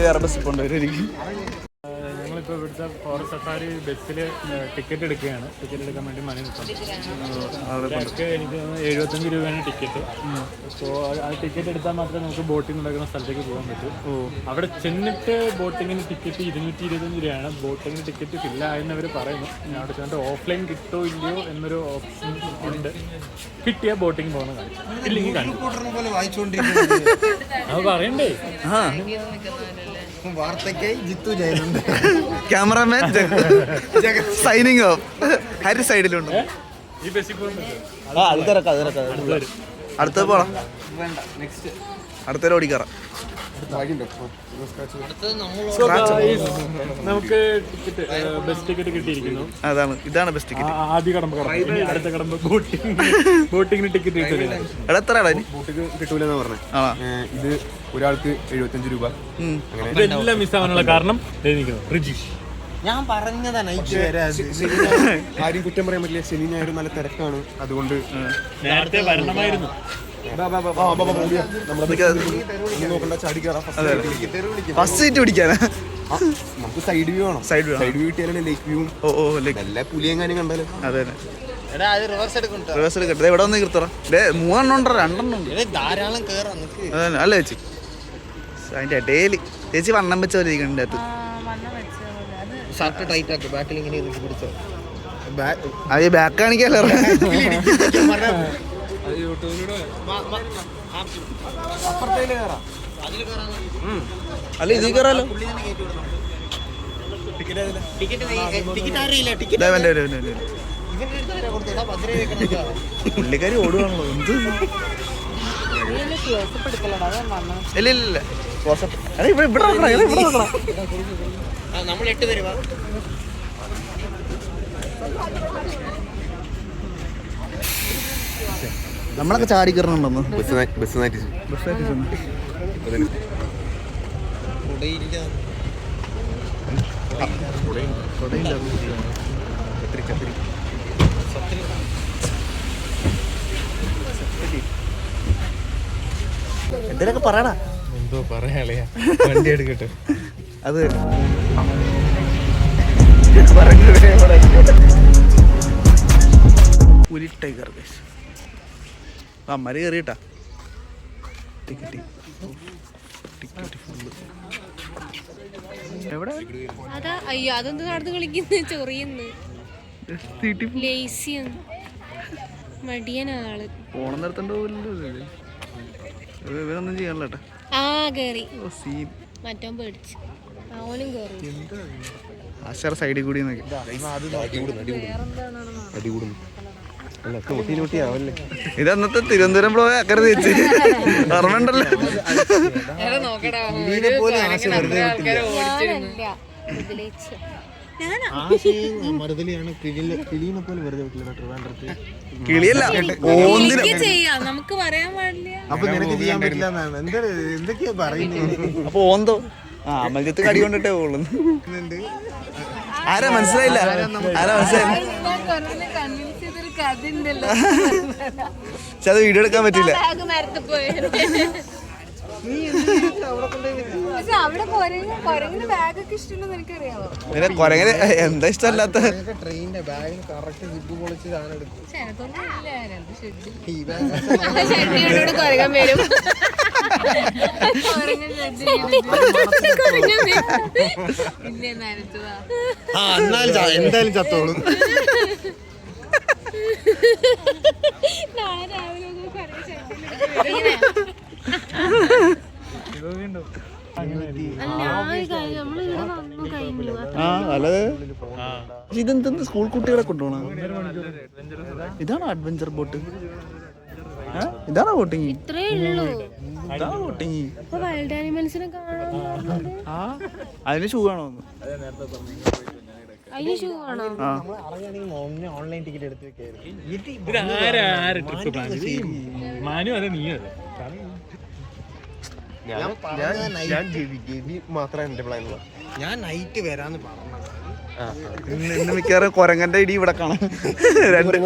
വേറെ ബസ്സിൽ കൊണ്ടുവരും. ഞങ്ങളിപ്പോൾ ഇവിടുത്തെ ഫോറസ്റ്റ് സഫാരി ബസ്സിൽ ടിക്കറ്റ് എടുക്കുകയാണ്. ടിക്കറ്റ് എടുക്കാൻ വേണ്ടി മണി നിൽക്കണം. എനിക്ക് 75 രൂപയാണ് ടിക്കറ്റ്. അപ്പോൾ ആ ടിക്കറ്റ് എടുത്താൽ മാത്രമേ നമുക്ക് ബോട്ടിംഗ് നടക്കുന്ന സ്ഥലത്തേക്ക് പോകാൻ പറ്റൂ. അവിടെ ചെന്നിട്ട് ബോട്ടിങ്ങിന് ടിക്കറ്റ് 225 രൂപയാണ്. ബോട്ടിങ്ങിന് ടിക്കറ്റ് ഫില്ലായെന്നവർ പറയുന്നു. അവിടെ ചെന്നിട്ട് ഓഫ്ലൈൻ കിട്ടോ ഇല്ലയോ എന്നൊരു ഓപ്ഷൻ ഉണ്ട്. കിട്ടിയ ബോട്ടിങ് പോകുന്ന കാര്യം ഇല്ലെങ്കിൽ അത് പറയണ്ടേ. വാർത്തയ്ക്കായി ജിത്തു ചെയ്യുന്നുണ്ട്. Cameraman signing off. ഹരി സൈഡിലുണ്ട്. ഈ ബസ്സിൽ പോകുന്നുണ്ട്. അടുത്ത പോണം. അടുത്തൊരു ഓടിക്കറ. നമുക്ക് ടിക്കറ്റ് ബസ് ടിക്കറ്റ് കിട്ടിയിരിക്കുന്നു. ഇതാണ് ബസ് ടിക്കറ്റ്. ആദ്യ കടമ്പ അടുത്ത കടമ്പ ബോട്ടിങ്ങിന് ടിക്കറ്റ് കിട്ടില്ല. ബോട്ടിങ് കിട്ടൂലെന്നാ പറഞ്ഞത്. ഇത് ഒരാൾക്ക് 75 രൂപ. ഇതെല്ലാം മിസ്സാവാനുള്ള കാരണം റിജീഷ്. ഞാൻ പറഞ്ഞതാണ് ആരും കുറ്റം പറയാൻ പറ്റില്ല. ശനി ഞായർ നല്ല തിരക്കാണ്. അതുകൊണ്ട് നേരത്തെ വരണമായിരുന്നു. ഫസ്റ്റ് സീറ്റ് പിടിക്കാനാ. നമുക്ക് സൈഡ് വ്യൂ വേണം. സൈഡ് വ്യൂ കിട്ടിയാലേ ലേക്ക് വ്യൂ. എല്ലാ പുലിയെങ്ങാനും കണ്ടാലും. അതെ റിവേഴ്സ് എടുക്കട്ടെ. ഇവിടെ വന്ന് നിർത്തറ. 3 ഉണ്ടോ 2 ഉണ്ട് ധാരാളം കേറാം. അല്ല ചേച്ചി അതിന്റെ ഇടയില് ചേച്ചി വണ്ണം വെച്ച പോലെ ഇരിക്കണ അകത്ത്. ഷർട്ട് ടൈറ്റ് ആക്കി ബാക്കിൽ ഇങ്ങനെ ഇറുക്കി പിടിച്ചോ. അത് ബാക്ക് കാണിക്കാല്ലോ. അല്ല ഇതിൽ കയറാലോ. പുള്ളിക്കാരി ഓടുവാണല്ലോ. എന്ത് ഇല്ല ഇല്ല നമ്മൾ 8 പേര് നമ്മളൊക്കെ ചാടി കയറണുണ്ടെന്ന്. എന്തിനൊക്കെ പറയടാ. എന്തോ പറയാളിയാ. വണ്ടി എടുക്കട്ടെ. അത് പുലി ടൈഗർ അമ്മര് കയറിയിട്ടാ. ടിക്കറ്റ് എവിടെ അയ്യോ അതൊന്ന് നടന്ന് കളിക്കുന്ന ചൊറിയുന്നു. മടിയനാള് പോണം നിർത്തണ്ട പോലല്ലോ. ഇവരൊന്നും ചെയ്യാനല്ലോ കേട്ടാ. കേറി മറ്റോ പേടിച്ചു. അവനും കേറി ആശാർ സൈഡിൽ കൂടി ഇത് അന്നത്തെ തിരുവനന്തപുരം ബ്ലോ അക്കരെ തിരിച്ച് ഓർമ്മണ്ടല്ലോ. കിളിയല്ല നമുക്ക് പറയാൻ പാടില്ല. അപ്പൊ നിനക്ക് ചെയ്യാൻ പറ്റില്ല എന്നാണ് എന്തൊക്കെയാ പറയുന്നത്. അപ്പൊ ഓന്തോ അമൽജത്ത് കടി കൊണ്ടിട്ടേ പോകുള്ളൂ. ആരാ മനസ്സിലായില്ല. പക്ഷെ അത് വീഡിയോ എടുക്കാൻ പറ്റില്ല. പിന്നെ കൊരങ്ങനെ എന്താ ഇഷ്ടമല്ലാത്ത. ട്രെയിനിന്റെ ബാഗിന് കറക്റ്റ് ഹിപ്പ് പൊളിച്ച് സാധനം എടുക്കും. എന്തായാലും ചത്തോളും. ഇതെന്തെന്ന് സ്കൂൾ കുട്ടികളെ കൊണ്ടുപോകണം. ഇതാണോ അഡ്വഞ്ചർ ബോട്ട്? ഇതാണോ ബോട്ടിങ്? ഇതാണോ ബോട്ടിങ്? അതിന് ഷൂ ആണോ? ഓൺലൈൻ ടിക്കറ്റ് എടുത്ത് മാത്രമേ എന്റെ പ്ലാനുള്ള. ഞാൻ നൈറ്റ് വരാന്ന് പറഞ്ഞത്. ഇന്ന് മിക്കവാറും കൊരങ്ങന്റെ ഇടി ഇവിടെ കാണാം. ഇവിടെ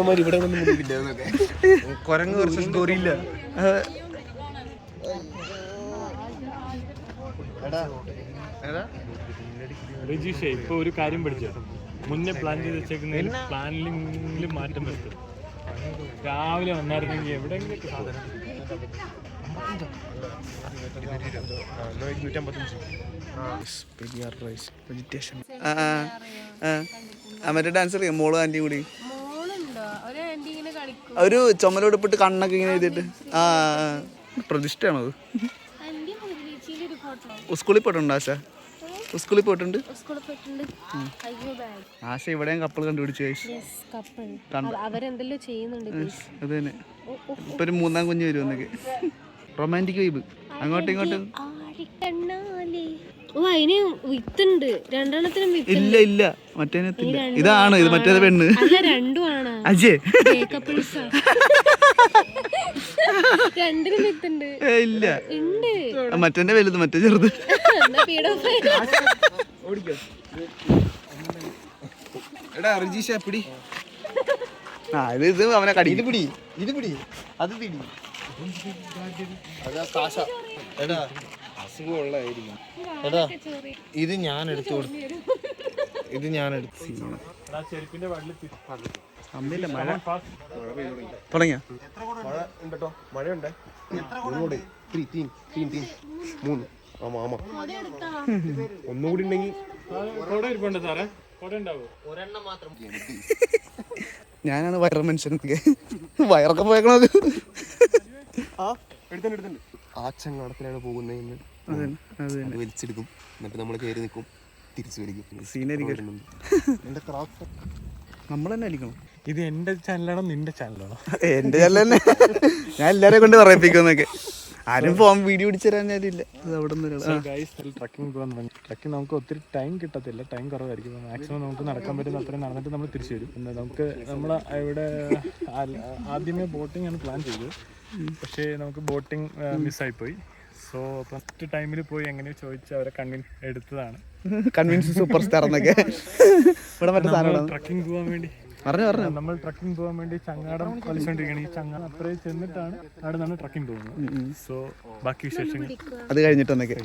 കൊരങ്ങ് കുറച്ച് ഗോറിയില്ല. രജീഷേ ഇപ്പൊ ഒരു കാര്യം പഠിച്ചോ, മുന്നേ പ്ലാൻ ചെയ്ത് വെച്ചേക്കുന്നതിൽ പ്ലാനിൽ മാറ്റം വരുത്തും. രാവിലെ വന്നായിരുന്നെങ്കിൽ എവിടെയെങ്കിലും സാധനം മറ്റേ ഡാൻസ് അറിയാം മോളും ആന്റിയും കൂടി മോളുണ്ടോ? ഒരു ആന്റി ഇങ്ങനെ കളിക്കും. ഒരു ചുമലോടിപ്പിട്ട് കണ്ണൊക്കെ ഇങ്ങനെ എഴുതിയിട്ട് പ്രതിഷ്ഠയാണോ അത്? ആന്റി മുതലീച്ചിയിലൊരു ഫോട്ടോ സ്കൂളിൽ പോയിട്ടുണ്ടോ ആശ? സ്കൂളിൽ പോയിട്ടുണ്ട്. സ്കൂളിൽ പോയിട്ടുണ്ട്. അയ്യോ ബാഗ്. ആശ ഇവിടെയും കപ്പിൾ കണ്ടുപിടിച്ചു കപ്പിൾ അവരെന്തെല്ലോ ചെയ്യുന്നുണ്ട്. അത് തന്നെ. ഇപ്പൊ ഒരു മൂന്നാം കുഞ്ഞ് വരും എന്നൊക്കെ. റൊമാൻറ്റിക് വൈബ് അങ്ങോട്ടും ഇങ്ങോട്ടും. ഓ അതിന് വിത്തുണ്ട്, രണ്ടെണ്ണത്തിനും വിത്ത്. ഇല്ല ഇല്ല മറ്റേനത്തില്ല. ഇതാണ് ഇത് മറ്റേത് പെണ്ണ്. അല്ല രണ്ടും ആണ്. അജയ് രണ്ടിനും വിത്തുണ്ട്. ഇല്ല ഉണ്ട്. മറ്റേ വലുത് മറ്റേ ചെറുത്. എടാ റിജീഷ പിടി. ഇത് അവനെ കടി. ഇത് പിടി, ഇത് പിടി, അത് പിടി. അതാ കാശ. എടാ അസുഖമുള്ളതായിരിക്കും. എടാ ഇത് ഞാൻ എടുത്തു കൊടുത്തു. ഇത് ഞാൻ എടുത്തു. ചെരുപ്പിന്റെ വള്ളിൽ അമ്മില്ല മഴ തുടങ്ങിയ മഴ ഉണ്ടോ? മഴയുണ്ട്. മൂന്ന്. ആമാ ആമാ ഒന്നുകൂടി ഉണ്ടെങ്കിൽ സാറേ കൊട ഉണ്ടാവോ? ഞാനാണ് വയറ മനുഷ്യനൊക്കെ വയറൊക്കെ പോയേക്കണത്. ആ എടുത്തുണ്ട്. ആ ചങ്ങാടത്തിലാണ് പോകുന്നതെന്ന് അത് വലിച്ചെടുക്കും. എന്നിട്ട് നമ്മൾ കയറി നിൽക്കും, തിരിച്ചു വലിക്കും. സീനായിരിക്കും. നമ്മൾ തന്നെ അടിക്കണം. ഇത് എന്റെ ചാനലാണോ നിന്റെ ചാനലാണോ? എന്റെ ചാനൽ തന്നെ. ഞാൻ എല്ലാരെയും കൊണ്ട് പറയിപ്പിക്കുന്നൊക്കെ. ആരും ഫോൺ വീഡിയോ പിടിച്ചു തരാൻ ഞാനില്ല. അത് അവിടെ ട്രക്കിംഗ് പോകാൻ തുടങ്ങി. ട്രക്കിംഗ് നമുക്ക് ഒത്തിരി ടൈം കിട്ടത്തില്ല, ടൈം കുറവായിരിക്കും. മാക്സിമം നമുക്ക് നടക്കാൻ പറ്റുന്ന അത്രയും നടന്നിട്ട് നമ്മൾ തിരിച്ചു വരും. പിന്നെ നമുക്ക് നമ്മൾ ഇവിടെ ആദ്യമേ ബോട്ടിംഗ് ആണ് പ്ലാൻ ചെയ്തത്. പക്ഷേ നമുക്ക് ബോട്ടിംഗ് മിസ്സായിപ്പോയി. സോ ഫസ്റ്റ് ടൈമിൽ പോയി എങ്ങനെയോ ചോദിച്ച് അവരെ എടുത്തതാണ്. കൺവിൻസ് സൂപ്പർ സ്റ്റാർ എന്നൊക്കെ. ഇവിടെ മറ്റേ സാധനം ട്രക്കിംഗ് പോകാൻ വേണ്ടി നമ്മൾ ട്രക്കിംഗ് പോകാൻ വേണ്ടി ചങ്ങാടം കളിച്ചോണ്ടിരിക്കുകയാണ്. ഈ ചങ്ങാടം അത്രയും ചെന്നിട്ടാണ് അവിടെ നിന്ന് ട്രക്കിംഗ് പോകുന്നത്. സോ ബാക്കി വിശേഷങ്ങൾ അത് കഴിഞ്ഞിട്ടൊന്നൊക്കെ.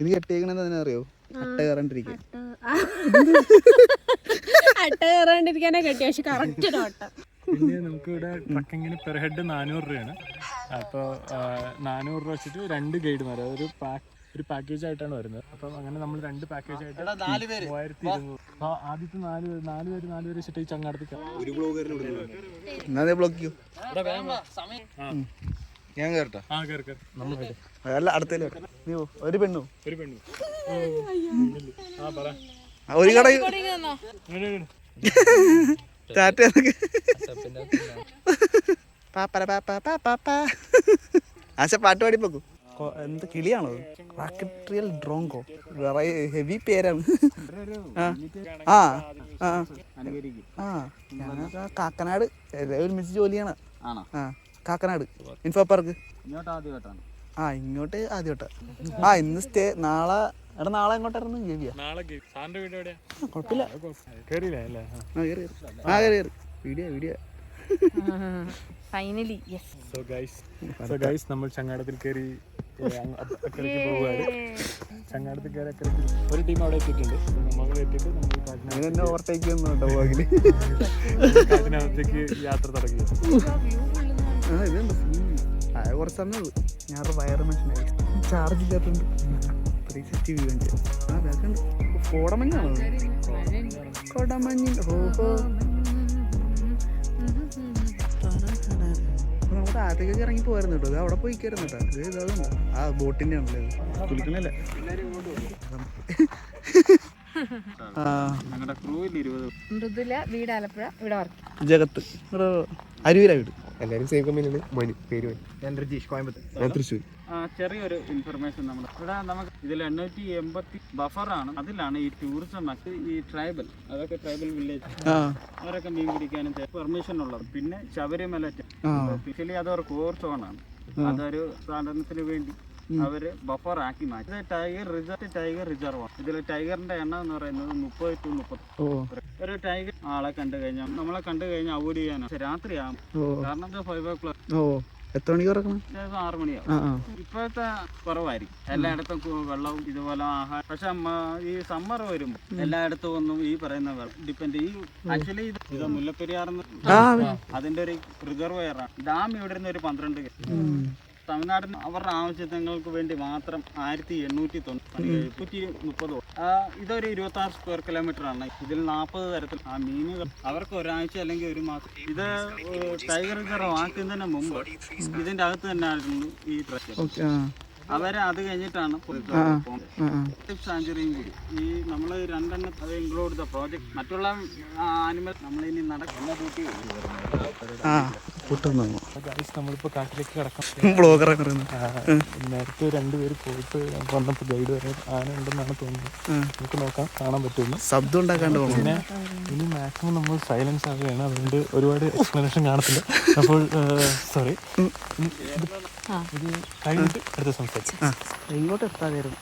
ഇത് കെട്ടിയേക്കണെന്ന് തന്നെ അറിയോ? അട്ട കയറാണ്ടിരിക്കുക. അട്ട കയറാണ്ടിരിക്കാനാ കെട്ടി. പക്ഷെ കറക്റ്റ് ഓട്ട. പിന്നെ നമുക്ക് ഇവിടെ ട്രക്കിങ്ങിന് പെർ ഹെഡ് 400 രൂപയാണ്. അപ്പോൾ 400 രൂപ വെച്ചിട്ട് 2 ഗൈഡുമാർ, അതൊരു ഒരു പാക്കേജ് ആയിട്ടാണ് വരുന്നത്. അപ്പം അങ്ങനെ നമ്മൾ 2 പാക്കേജ് ആയിട്ട് 3200. അപ്പോൾ ആദ്യത്തെ 4 പേര് വെച്ചിട്ട് ഈ ചങ്ങാടത്തിൽ ഞാൻ കേട്ടോ. അല്ല അടുത്തേക്ക് ഒരു പെണ്ണു പറ ഒരു കട ടാറ്റ ആശ പാട്ട് പാടിപ്പോക്കും. എന്ത് കിളിയാണോ? റാക്കട്രിയൽ ഡ്രോങ്കോ. ഹെവി പേരാണ്. ഞാനൊക്കെ കാക്കനാട് ഒരുമിച്ച് ജോലിയാണ്. Kakkanad info park. ഇങ്ങോട്ട് ആദ്യമായിട്ടാ. ഇന്ന് സ്റ്റേ. നാളെ എങ്ങോട്ടായിരുന്നു? കുഴപ്പമില്ല. വീഡിയോ ഫൈനലി നമ്മൾ ചങ്ങാടത്തിൽ കയറി അക്കരയ്ക്ക് പോവുകയാണ്. ചങ്ങാടത്തിൽ കയറി അക്കരയ്ക്ക് ഒരു ടീം അവിടെ എത്തിയിട്ടുണ്ട്. നമ്മൾ എത്തിയിട്ട് നമ്മൾ ഓവർടേക്ക് ചെയ്യുന്നുണ്ടോ? കാട്ടിനകത്തേക്ക് യാത്ര തുടങ്ങി. ഇതുണ്ട് കുറച്ച് സമയം ഉള്ളു. ഞാനൊരു വയറ് മനുഷ്യനായി. ചാർജ് ഇല്ലാത്തതുണ്ട്. കോടമഞ്ഞാണോ? കോടമഞ്ഞ്. ഓഹോ നമുക്ക് ആദ്യമൊക്കെ ഇറങ്ങി പോയിരുന്നു കേട്ടോ. അത് അവിടെ പോയി കയറുന്നു കേട്ടോ. ഇത് ഇതാകുന്നുണ്ട്. ബോട്ടിന്റെ ആണല്ലേ കുളിക്കണല്ലേ. മൃദുല, വീട് ആലപ്പുഴ, ഇവിടെ വർക്ക്. ജഗത്ത് അരുവില വീട്. എല്ലാവരും സെയിം കമ്പനിയാണ്. മണി പേര്. ഞാൻ രജീഷ്, കോയമ്പത്തൂർ. ഞാൻ തൃശ്ശൂർ. ചെറിയൊരു ഇൻഫർമേഷൻ നമ്മൾ ഇവിടെ നമുക്ക് ഇതിൽ 880 ബഫറാണ്. അതിലാണ് ഈ ടൂറിസം ഈ ട്രൈബൽ, അതൊക്കെ ട്രൈബൽ വില്ലേജ്, അവരൊക്കെ മീൻ പിടിക്കാനും പെർമിഷൻ ഉള്ളത്. പിന്നെ ശബരിമല സ്പെഷ്യലി അതൊരു കോർ സോണാണ്. അതൊരു സാധനത്തിന് വേണ്ടി അവര് ബഫർ ആക്കി മാറ്റി. ടൈഗർ റിസർവ് ആണ്. ഇതിൽ ടൈഗറിന്റെ എണ്ണം എന്ന് പറയുന്നത് 30 to 30. ഒരു ടൈഗർ ആളെ കണ്ടു കഴിഞ്ഞാൽ, നമ്മളെ കണ്ടു കഴിഞ്ഞാൽ അവോയ്ഡ് ചെയ്യാനാണ്. രാത്രിയാകും. കാരണം 5 o'clock എത്ര മണിക്ക് ഇറക്കണം? 6 മണിയാവും. ഇപ്പോഴത്തെ കുറവായിരിക്കും, എല്ലായിടത്തും വെള്ളവും ഇതുപോലെ ആഹാരം. പക്ഷെ ഈ സമ്മർ വരുമ്പോൾ എല്ലായിടത്തും ഒന്നും ഈ പറയുന്ന വെള്ളം ഡിപ്പെൻഡ് ഈ ആക്ച്വലി ഇത് മുല്ലപ്പെരിയാർന്ന് അതിന്റെ ഒരു റിസർവയറാണ്. ഡാം ഇവിടെ നിന്ന് ഒരു 12 തമിഴ്നാടിന് അവരുടെ ആവശ്യങ്ങൾക്ക് വേണ്ടി മാത്രം 1830. ഇതൊരു 26 സ്ക്വയർ കിലോമീറ്റർ ആണ്. ഇതിൽ 40 തരത്തിൽ ആ മീനുകൾ അവർക്ക് ഒരാഴ്ച അല്ലെങ്കിൽ ഒരു മാസം. ഇത് ടൈഗർ റിസർവ് ആക്കുന്നതിന് മുമ്പ് ഇതിന്റെ അകത്ത് തന്നെ ആയിരുന്നു ഈ ട്രസ്റ്റ്. അവരെ അത് കഴിഞ്ഞിട്ടാണ് സാഞ്ചുറിയും കൂടി ഈ നമ്മൾ 2 അത് ഇൻക്ലൂഡ് ദ പ്രോജക്ട്. മറ്റുള്ള ആനിമൽ നമ്മളിനി നടക്കുന്ന ഡ്യൂട്ടി നമ്മളിപ്പോ കാട്ടിലേക്ക് കിടക്കാം. നേരത്തെ 2 പേര് പോയിട്ട് വന്നപ്പോൾ ഗൈഡ് വരെ ആന ഉണ്ടെന്നാണ് തോന്നുന്നത്. നമുക്ക് നോക്കാം, കാണാൻ പറ്റുന്നു. ശബ്ദം ഉണ്ടാക്കാണ്ട് പിന്നെ ഇനി മാക്സിമം നമ്മൾ സൈലൻസ് ആവുകയാണ്, അതുകൊണ്ട് ഒരുപാട് എക്സ്പ്ലനേഷൻ കാണത്തില്ല. അപ്പോൾ സോറി, ഇത് കഴിഞ്ഞിട്ട് അടുത്ത സംസാരിച്ചു. ഇങ്ങോട്ട് എത്താതായിരുന്നു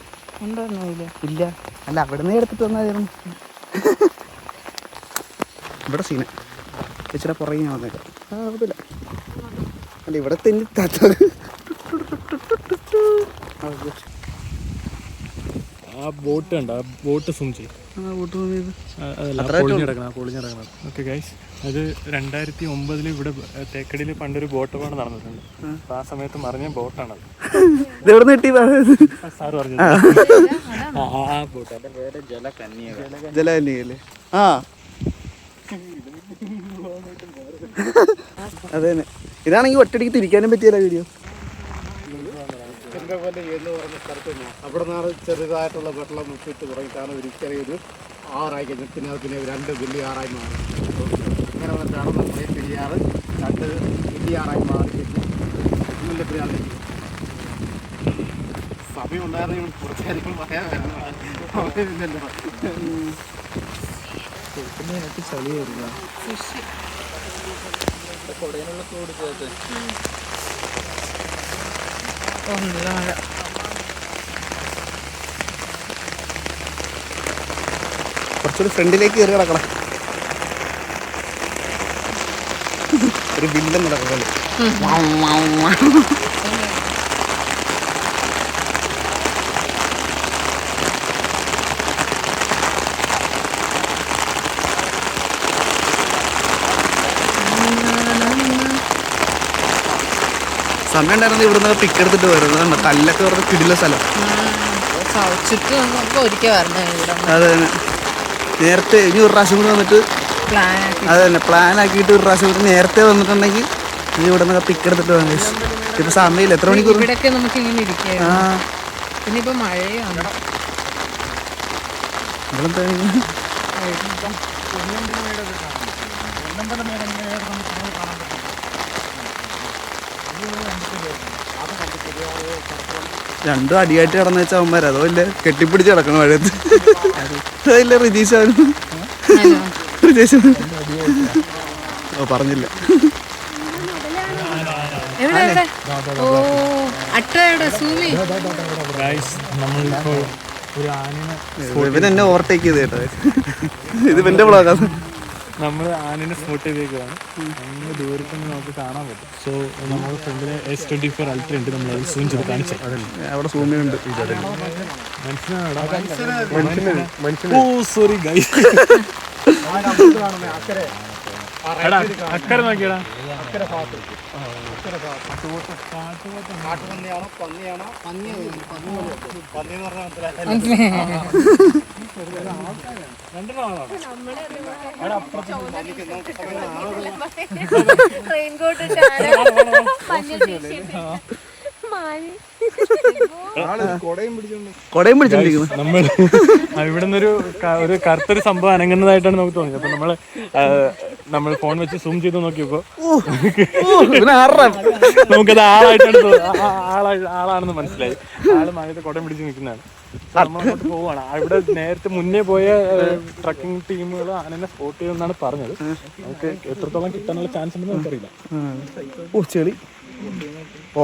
ഇല്ല. അല്ല അവിടെ നിന്ന് എടുത്തിട്ട് വന്നായിരുന്നു. ഇവിടെ സീന ഇച്ചിരി പുറകെ ഞാൻ വന്നേക്കാം. കുഴപ്പമില്ല. അല്ല ഇവിടെ തെന്നി ആ ബോട്ട് ഉണ്ട്, ആ ബോട്ട് സൂം ചെയ്യും. ഓക്കെ ഗൈസ്, അത് 2009 ഇവിടെ തേക്കടിയിൽ പണ്ടൊരു ബോട്ട് അപകടം നടന്നിട്ടുണ്ട്. അപ്പൊ ആ സമയത്ത് മറിഞ്ഞ ബോട്ടാണത്. സാറ് പറഞ്ഞു ആ ബോട്ട്. അതിന്റെ പേര് ജലകന്യകല്ലേ? ആ അതെ. ഇതാണെങ്കിൽ ഒറ്റടിക്ക് തിരിക്കാനും പറ്റിയല്ല വീഡിയോ. പോലെ എന്ന് പറഞ്ഞ സ്ഥലത്ത് അവിടെ നിന്നാണ് ചെറുതായിട്ടുള്ള വെള്ളം മുക്കിട്ട് തുടങ്ങിയിട്ടാണ് ഒരിക്കലും ആറായി കഴിഞ്ഞു. പിന്നെ അത് പിന്നെ 2 വലിയ ആറായി മാറി. അങ്ങനെ വന്നിട്ടാണ് നമ്മുടെ പെരിയാറ് 2 വലിയ ആറായി മാറി. മുല്ലപ്പെരിയാറിലേക്ക് സമയം ഉണ്ടായിരുന്നെങ്കിൽ കുറച്ച് കാര്യങ്ങൾ പറയാമായിരുന്നു. ചളിയായിരുന്നു കൊടയിനുള്ള തോട് ചേർത്ത് കുറച്ചൊരു ഫ്രണ്ടിലേക്ക് കയറി കിടക്കണം. ഒരു ബില്ലം നടക്കല്ലേ. സമയം ഉണ്ടായിരുന്നു ഇവിടുന്ന് പിക്ക് എടുത്തിട്ട് വരുന്നത്. കല്ലൊക്കെ പറഞ്ഞ കിടില സ്ഥലം. അതെ തന്നെ. നേരത്തെ ഇനി ഒരു പ്രാവശ്യം കൂടി വന്നിട്ട് അത് തന്നെ പ്ലാൻ ആക്കിയിട്ട് ഒരു പ്രാവശ്യം കൂടി നേരത്തെ വന്നിട്ടുണ്ടെങ്കിൽ ഇനി ഇവിടെ നിന്ന് പിക്ക് എടുത്തിട്ട് പോകാൻ. ഇപ്പൊ സമയമില്ല. എത്ര മണിക്കൂർ? ആ പിന്നെ മഴയാണ്. രണ്ടും അടിയായിട്ട് കിടന്നു വെച്ചാൽ അവന്മാർ അതോ ഇല്ല കെട്ടിപ്പിടിച്ച് കിടക്കണം മഴയത്ത്. അതല്ല റിതീഷാണ്. ഓ പറഞ്ഞില്ല. ഇവനെന്നെ ഓവർടേക്ക് ചെയ്ത് കേട്ടോ. ഇത് ഇവന്റെ ബ്ലോഗാണ്. നമ്മൾ ആനിനെ സ്പോട്ട് ചെയ്തേക്കാണ്. അങ്ങ് ദൂരത്ത് നിന്ന് നമുക്ക് കാണാൻ പറ്റും. സോ നമ്മുടെ ഫ്രണ്ടിലെ S24 Ultra ഉണ്ട്. നമ്മൾ അത് സൂം ചെയ്ത് കാണിച്ചു. അവിടെ സൂമിനുണ്ട്. ഓ സോറി ഗൈസ്. അക്കരെ നോക്കിയടാ. കൊടയും പിടിച്ചോണ്ടിരിക്കുന്നു. നമ്മൾ ഇവിടെ നിന്നൊരു കറുത്തൊരു സംഭവം അനങ്ങുന്നതായിട്ടാണ് നമുക്ക് തോന്നിയത്. അപ്പൊ നമ്മൾ ഫോൺ വെച്ച് സൂം ചെയ്ത് നോക്കിയപ്പോ നമുക്കത് ആളാണെന്ന് മനസ്സിലായി. ആള് മഴയത്ത് കുടം പിടിച്ച് നിൽക്കുന്നതാണ്. നമ്മളങ്ങോട്ട് പോവാണ്. ഇവിടെ നേരത്തെ മുന്നേ പോയ ട്രക്കിംഗ് ടീമുകൾ ആനനെ സ്പോട്ട് ചെയ്യുമെന്നാണ് പറഞ്ഞത്. നമുക്ക് എത്രത്തോളം കിട്ടാനുള്ള ചാൻസ് ഉണ്ടെന്ന് നമുക്കറിയില്ല. ഓ ചെളി.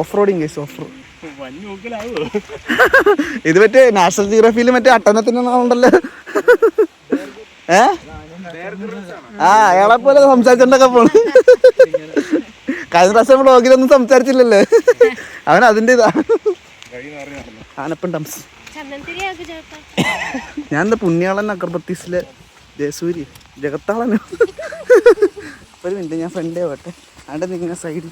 Off roading case. Off road ഇത് മറ്റേ നാഷണൽ ജിയോഗ്രഫിയിൽ മറ്റേ അട്ടനത്തിന്റെ ഉണ്ടല്ലോ. ആ അയാളെ പോലെ സംസാരിച്ചിട്ടൊക്കെ പോണു. കഴിഞ്ഞ പ്രാവശ്യം വ്ളോഗിലൊന്നും സംസാരിച്ചില്ലല്ലേ. അവൻ അതിൻ്റെ ഇതാ ആനപ്പൻ ഡംസ്. ഞാൻ എന്താ പുണ്യാളൻ അഗർബത്തീസിലെ ജയസൂരി ജഗത്താളനോ. ഒരു മിനിറ്റ് ഞാൻ ഫ്രണ്ടേ പോട്ടെ. അവിടെ നിങ്ങനെ സൈഡിൽ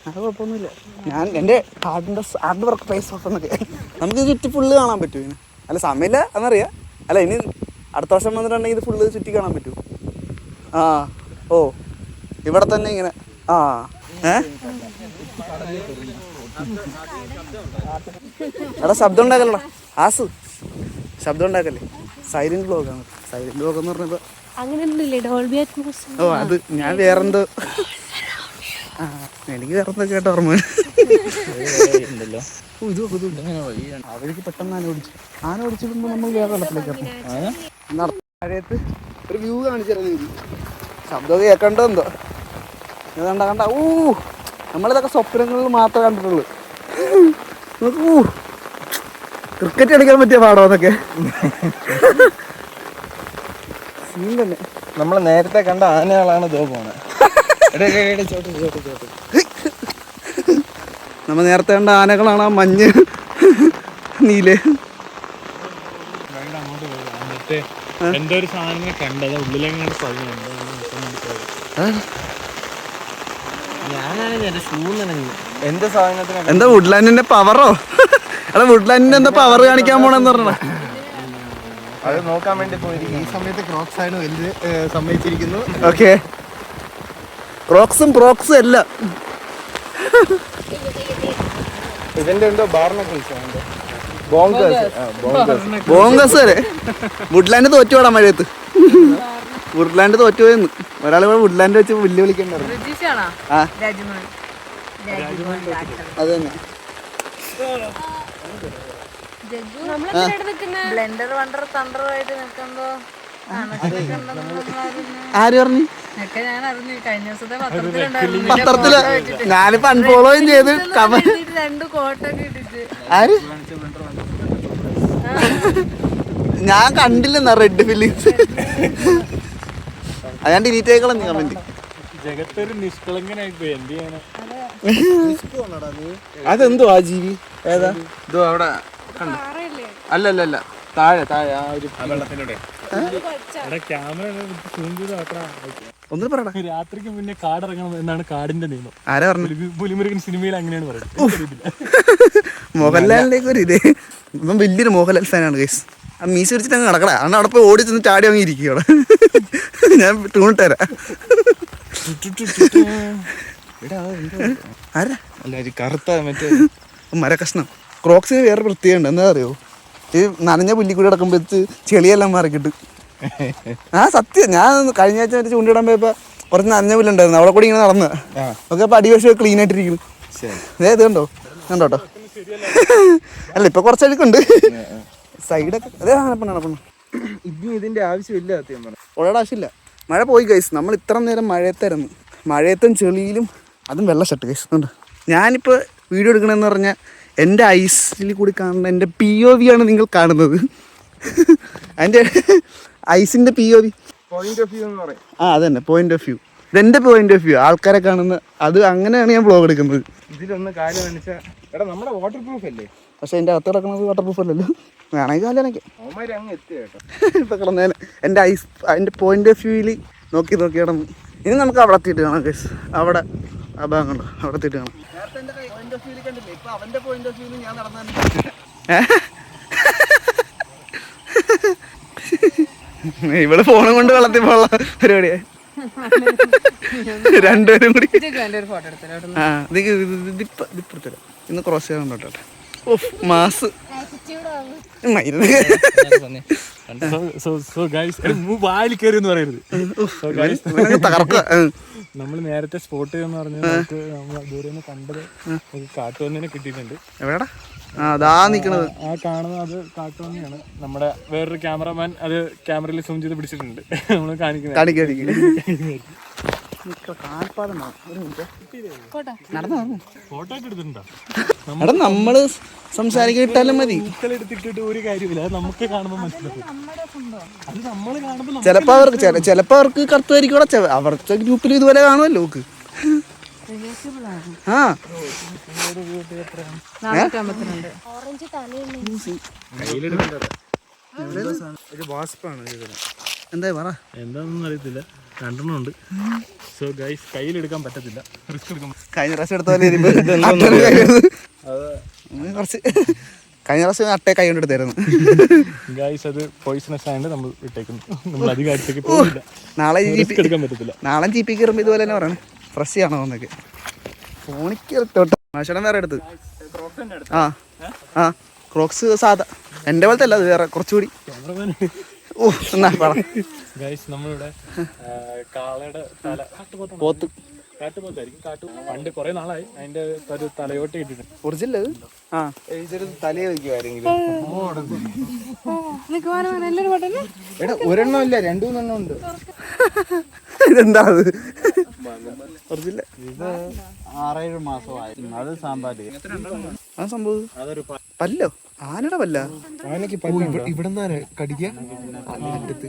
അത് കുഴപ്പമൊന്നുമില്ല. ഞാൻ എൻ്റെ ഹാർഡ് വർക്ക് പ്ലേസ് ഓഫ് എന്നൊക്കെ നമുക്ക് ചുറ്റി ഫുള്ള് കാണാൻ പറ്റും. ഇങ്ങനെ അല്ല സമയമില്ല എന്നറിയാം. അല്ല ഇനി അടുത്ത വർഷം വന്നിട്ടുണ്ടെങ്കിൽ ഇത് ഫുള്ള് ചുറ്റി കാണാൻ പറ്റും. ആ ഓ ഇവിടെ തന്നെ ഇങ്ങനെ എടാ ശബ്ദം ഉണ്ടാക്കല്ലടാ ആസ്, ശബ്ദം ഉണ്ടാക്കല്ലേ. സൈലന്റ് ബ്ലോഗാണ്. സൈലന്റ് ബ്ലോഗ് എന്ന് പറഞ്ഞപ്പോൾ ഓ അത് ഞാൻ വേറെന്തോ എനിക്ക് വേറെന്തോ കേട്ട ഓർമ്മ. അവർക്ക് പെട്ടെന്ന് ആന ഓടിച്ചിടുമ്പോൾ നമ്മൾ വേറെ വെള്ളത്തിലേക്ക് മഴയത്ത് ഒരു വ്യൂ കാണിച്ചിരുന്നു എനിക്ക്. ശബ്ദമൊക്കെ കേൾക്കണ്ടോ എന്തോ. കണ്ട കണ്ട നമ്മളിതൊക്കെ സ്വപ്നങ്ങളിൽ മാത്രമേ കണ്ടിട്ടുള്ളൂ. നമുക്ക് ക്രിക്കറ്റ് കളിക്കാൻ പറ്റിയ പാടോ എന്നൊക്കെ സീൻ തന്നെ. നമ്മൾ നേരത്തെ കണ്ട ആനകളാണ് ഇതോ പോണേ. നമ്മൾ നേരത്തെ കണ്ട ആനകളാണ് ആ മഞ്ഞ് നീല്. എന്തോ ഒരു സാധനം കണ്ടത് ഉള്ളിലെങ്ങനെ പറയുന്നുണ്ട്. എന്ത് സാധനത്തിന് എന്താ വുഡ്ലാൻഡിന്റെ പവറോ? അല്ല വുഡ്ലാൻഡിന്റെ എന്താ പവർ കാണിക്കാൻ പോണെന്ന് പറഞ്ഞ അത് നോക്കാൻ വേണ്ടി പോയിരിക്കും. ഈ സമയത്ത് ക്രോക്സ് ആണ് വലിയ സമ്മതിച്ചിരിക്കുന്നു. ഓക്കെ ക്രോക്സും പ്രോക്സും എല്ലാം. ഇതിന്റെ എന്തോ ബാർണക്കിൾസ് ബോങ്കസ് വരെ. വുഡ്ലാൻഡ് തോറ്റുപോടാ മഴയത്ത്. വുഡ്ലാൻഡ് തോറ്റുപോയെന്ന് ഒരാൾ ഇവിടെ വുഡ്ലാൻഡ് വെച്ച് വെല്ലുവിളിക്കണ്ടായിരുന്നു. ആ അത് തന്നെ. ആര് പറഞ്ഞു? പത്രത്തില് ഞാനിപ്പോ അൺഫോളോയും ചെയ്ത് ആര് ഞാൻ കണ്ടില്ലെന്നാ റെഡ് ഫിലിംസ്. അത് ഞാൻ ഡിലീറ്റ് ആയിക്കളഞ്ഞു കമന്റ്. ജഗത്തൊരു നിഷ്കളങ്കനായി പോയി. എന്ത് ചെയ്യാനാ? അതെന്തോ ആ ജീവി ഏതാ ഇതോ അവിടെ അല്ലല്ല താഴെ താഴെ ആ ഒരു വെള്ളത്തിലൂടെ ക്യാമറ സൂം ചെയ്ത് ഒന്ന് പറയടാ. രാത്രിക്ക് മുന്നേ കാടിറങ്ങണം എന്നാണ് കാടിന്റെ നിയമം. ആരാ പറഞ്ഞു? പുലിമുരുകൻ സിനിമയിൽ അങ്ങനെയാണ് പറയുന്നത്. മോഹൻലാലിലേക്ക് ഒരു ഇതേ ഇപ്പം വലിയൊരു മോഹൻലാൽ ഫാനാണ് ഗൈസ്. ആ മീശ പിടിച്ചിട്ട് അങ്ങ് നടക്കടാ. അന്ന് അവിടെ പോയി ഓടി ചെന്ന് ചാടി അങ്ങ് ഇരിക്കും അവിടെ. ഞാൻ ടൂണിട്ടരാ. ആരാ കറുത്ത മറ്റേ മരക്കഷ്ണം. ക്രോക്സിന് വേറെ പ്രത്യേകമുണ്ട്. എന്താ അറിയോ? ഈ നനഞ്ഞ പുല്ലിക്കൂടി കിടക്കുമ്പോൾ ചെളിയെല്ലാം മാറിക്കിട്ട്. ആ സത്യം. ഞാൻ കഴിഞ്ഞ ആഴ്ച മറ്റേ ചൂണ്ടിടാൻ പോയപ്പോൾ കുറച്ച് നനഞ്ഞ പുല്ലുണ്ടായിരുന്നു. അവിടെ കൂടി ഇങ്ങനെ നടന്ന് ഒക്കെ അപ്പോൾ അടിവശം ക്ലീൻ ആയിട്ടിരിക്കുന്നു. ഇത് കണ്ടോ കണ്ടോട്ടോ. അല്ല ഇപ്പൊ കുറച്ചടുക്കുണ്ട് സൈഡൊക്കെ. അതേ ആനപ്പണ്ണ ഇനി ഇതിന്റെ ആവശ്യമില്ല സത്യം പറഞ്ഞു. ഒരാടെ ആവശ്യമില്ല. മഴ പോയി ഗൈസ്. നമ്മൾ ഇത്ര നേരം മഴയത്തായിരുന്നു. മഴയത്തും ചെളിയിലും അതും വെള്ള ഷർട്ട് ഗൈസ് ഉണ്ട്. ഞാനിപ്പോൾ വീഡിയോ എടുക്കണമെന്ന് പറഞ്ഞാൽ എൻ്റെ ഐസിൽ കൂടി കാണുന്ന എൻ്റെ POV ആണ് നിങ്ങൾ കാണുന്നത്. അതിൻ്റെ ഐസിൻ്റെ POV പോയിന്റ് ഓഫ് വ്യൂ എന്ന് പറയും. ആ അതന്നെ പോയിന്റ് ഓഫ് വ്യൂ. ഇതെൻ്റെ പോയിന്റ് ഓഫ് വ്യൂ. ആൾക്കാരെ കാണുന്ന അത് അങ്ങനെയാണ് ഞാൻ വ്ളോഗ് എടുക്കുന്നത്. ഇതിലൊന്ന് കാര്യം കാണിച്ചാൽ എടാ നമ്മുടെ വാട്ടർ പ്രൂഫ് അല്ലേ? പക്ഷെ എൻ്റെ അകത്ത് കിടക്കുന്നത് വാട്ടർ പ്രൂഫ് അല്ലല്ലോ. വേണമെങ്കിൽ കാലനൊക്കെ അവന്മാര് അങ്ങ് എത്തി കേട്ടോ. ഇപ്പം കിടന്നേനെ എൻ്റെ ഐസ് അതിൻ്റെ പോയിന്റ് ഓഫ് വ്യൂവിൽ നോക്കി കിടന്നു. ഇനി നമുക്ക് അവിടെ എത്തിയിട്ട് കാണാം ഗൈസ്. അവിടെ ആ ഭാഗം കണ്ടോ അവിടെ എത്തിയിട്ട് കാണാം. ഇവിടെ ഫോണും കൊണ്ട് വെള്ളത്തിൽ പോകാനുള്ള പരിപാടിയായി. രണ്ടുപേരും കൂടി ആ ഇന്ന് ക്രോസ് ചെയ്യാൻ കേട്ടോ. മാസ് തകർക്കുക. നമ്മൾ നേരത്തെ സ്പോട്ട് ചെയ്തെന്ന് പറഞ്ഞാൽ നമ്മൾ ദൂരെ നിന്ന് കണ്ടത് കാട്ടുപന്നിനെ കിട്ടിയിട്ടുണ്ട്. എവിടെടാ? അതാ നിക്കണത്. ആ കാണുന്നത് അത് കാട്ടുപന്നിയാണ്. നമ്മുടെ വേറൊരു ക്യാമറമാൻ അത് ക്യാമറയിൽ സൂം ചെയ്ത് പിടിച്ചിട്ടുണ്ട്. നമ്മൾ കാണിക്കുന്നത്. കാൽപാദം ഒരു മിനിറ്റ് നടന്നു ഫോട്ടോ ഒക്കെ എടുത്തിട്ടുണ്ടോ? എടാ നമ്മള് സംസാരിക്കാൻ ഇട്ടാലും മതി. എടുത്തിട്ടിട്ട് ഒരു കാര്യമില്ല, അത് നമുക്ക് കാണുമ്പോൾ മനസ്സിലാവും. അത് നമ്മൾ കാണുമ്പോൾ ചിലപ്പോ അവർക്ക് കറുത്തായിരിക്കും. അവരുടെ ഗ്രൂപ്പിൽ ഇതുപോലെ കാണുമല്ലോ നോക്ക്. ആ ഓറഞ്ച് തലയുണ്ട്. എന്താ പറ എന്താണെന്നൊന്നും അറിയത്തില്ല, രണ്ടെണ്ണം ഉണ്ട്. സോ ഗൈസ് കയ്യിലെടുക്കാൻ പറ്റത്തില്ല, റിസ്ക് എടുക്കാൻ. കഴിഞ്ഞ പ്രാവശ്യം എടുത്ത പോലെ കുറച്ച് കഴിഞ്ഞ പ്രാവശ്യം അട്ടേ കൈ കൊണ്ട് എടുത്തായിരുന്നു. ഗൈസ് അത് പോയിസണസ് ആയതുകൊണ്ട് നമ്മൾ ഇട്ടേക്കുന്നു. നമ്മൾ അധികം അടുത്തേക്ക് പോകില്ല, നാളെ റിസ്ക് എടുക്കാൻ പറ്റത്തില്ല. നാളെ ജീപ്പി കയറുമ്പോൾ ഇതുപോലെ തന്നെ പറയണം ഫ്രഷ് ചെയ്യണോ എന്നൊക്കെ. ഫോണിക്ക് തൊട്ട് മാഷണം വേറെ എടുത്ത്. ആ ആ ക്രോക്സ് സാധാ എൻ്റെ പോലത്തെ അല്ല, അത് വേറെ കുറച്ചുകൂടി. ഓ എന്നാ പറ. ഗൈസ് നമ്മളിവിടെ കാളയുടെ തല പോത്ത് കാട്ടുപോത്തായിരിക്കും. പണ്ട് കുറെ നാളായി അതിന്റെ ഒരു തലയോട്ട് ഇട്ടിട്ടുണ്ട്. ഒറിജിനൽ ആ തലയെ വയ്ക്കുമാരെങ്കിലും. എടാ ഒരെണ്ണം ഇല്ല, 2-3 ഉണ്ട്. ഇതെന്താ അത്? ഒറിജിനൽ ഇത് 6-7 മാസമായി. അത് സാമ്പാര് ആ സംഭവം അതൊരു പല്ലോ? ആനയുടെ പല്ല? ഇവിടെ കടിക്കുക